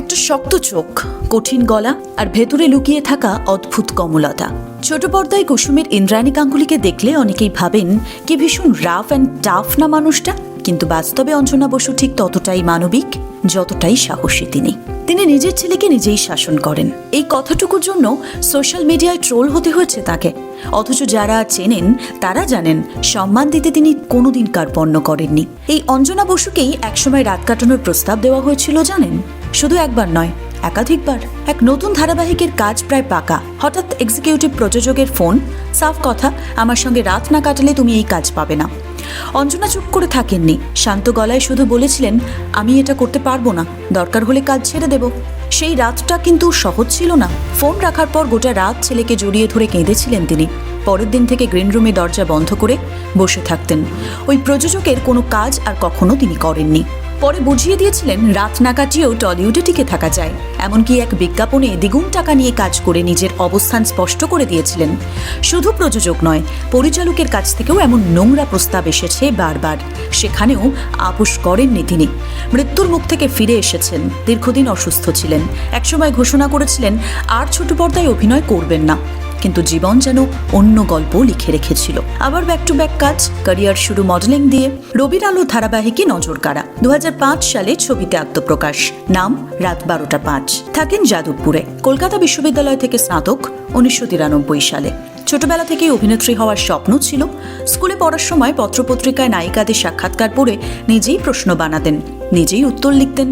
একটা শক্ত চোখ, কঠিন গলা আর ভেতরে লুকিয়ে থাকা অদ্ভুত কমলতা। ছোট পর্দায় কুসুমের ইন্দ্রাণী গাঙ্গুলিকে দেখলে অনেকেই ভাবেন কি ভীষণ রাফ অ্যান্ড টাফ না মানুষটা, কিন্তু বাস্তবে অঞ্জনা বসু ঠিক ততটাই মানবিক যতটাই সাহসী। তিনি নিজের ছেলেকে নিজেই শাসন করেন। এই কথাটুকুর জন্য সোশ্যাল মিডিয়ায় ট্রোল হতে হয়েছে তাকে, অথচ যারা চেনেন তারা জানেন সম্মান দিতে তিনি কোনোদিন কার্পণ্য করেননি। এই অঞ্জনা বসুকেই একসময় রাত কাটানোর প্রস্তাব দেওয়া হয়েছিল জানেন, শুধু একবার নয় একাধিকবার। এক নতুন ধারাবাহিকের কাজ প্রায় পাকা, হঠাৎ এক্সিকিউটিভ প্রযোজকের ফোন, সাফ কথা, আমার সঙ্গে রাত না কাটালে তুমি এই কাজ পাবে না। অঞ্জনা চুপ করে থাকেননি, শান্ত গলায় শুধু বলেছিলেন, আমি এটা করতে পারবো না, দরকার হলে কাজ ছেড়ে দেব। সেই রাতটা কিন্তু সহজ ছিল না। ফোন রাখার পর গোটা রাত ছেলেকে জড়িয়ে ধরে কেঁদেছিলেন তিনি। পরের দিন থেকে গ্রিন রুমে দরজা বন্ধ করে বসে থাকতেন। ওই প্রযোজকের কোনো কাজ আর কখনো তিনি করেননি। পরে বুঝিয়ে দিয়েছিলেন রাত না কাটিয়েও টলিউডে টিকে থাকা যায়। এমনকি এক বিজ্ঞাপনে দ্বিগুণ টাকা নিয়ে কাজ করে নিজের অবস্থান স্পষ্ট করে দিয়েছিলেন। শুধু প্রযোজক নয়, পরিচালকের কাছ থেকেও এমন নোংরা প্রস্তাব এসেছে বারবার, সেখানেও আপোষ করেননি তিনি। মৃত্যুর মুখ থেকে ফিরে এসেছেন, দীর্ঘদিন অসুস্থ ছিলেন। একসময় ঘোষণা করেছিলেন আর ছোট পর্দায় অভিনয় করবেন না, কিন্তু জীবন যেন অন্য গল্প লিখে রেখেছিল। আবার ব্যাক টু ব্যাক কাজ, ক্যারিয়ার শুরু মডেলিং দিয়ে। রবির আলো ধারাবাহিকে নজর কাড়া। 2005 সালে ছবিতে আত্মপ্রকাশ, নাম রাত 12:05। থাকেন যাদবপুরে। কলকাতা বিশ্ববিদ্যালয় থেকে স্নাতক 1993 সালে। ছোটবেলা থেকেই অভিনেত্রী হওয়ার স্বপ্ন ছিল। স্কুলে পড়ার সময় পত্রপত্রিকায় নায়িকাদের সাক্ষাৎকার পড়ে নিজেই প্রশ্ন বানাতেন, নিজেই উত্তর লিখতেন।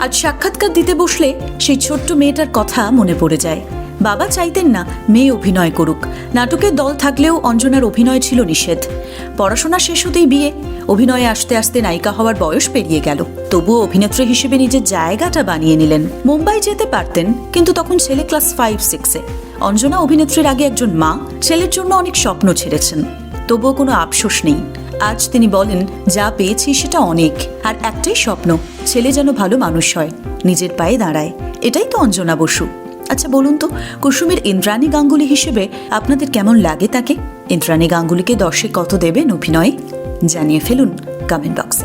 আজ সাক্ষাৎকার দিতে বসলে সেই ছোট্ট মেয়েটার কথা মনে পড়ে যায়। বাবা চাইতেন না মেয়ে অভিনয় করুক। নাটকের দল থাকলেও অঞ্জনার অভিনয় ছিল নিষেধ। পড়াশোনা শেষ হতেই বিয়ে, অভিনয়ে আসতে আসতে নায়িকা হওয়ার বয়স পেরিয়ে গেল। তবুও অভিনেত্রী হিসেবে নিজের জায়গাটা বানিয়ে নিলেন। মুম্বাই যেতে পারতেন, কিন্তু তখন ছেলে ক্লাস 5-6-এ। অঞ্জনা অভিনেত্রীর আগে একজন মা, ছেলের জন্য অনেক স্বপ্ন ছেড়েছেন। তবুও কোনো আফসোস নেই। আজ তিনি বলেন, যা পেয়েছি সেটা অনেক, আর একটাই স্বপ্ন, ছেলে যেন ভালো মানুষ হয়, নিজের পায়ে দাঁড়ায়। এটাই তো অঞ্জনা বসু। আচ্ছা বলুন তো, কুসুমের ইন্দ্রাণী গাঙ্গুলি হিসেবে আপনাদের কেমন লাগে তাকে? ইন্দ্রাণী গাঙ্গুলিকে 10-এ কত দেবেন অভিনয়ে? জানিয়ে ফেলুন কমেন্ট বক্সে।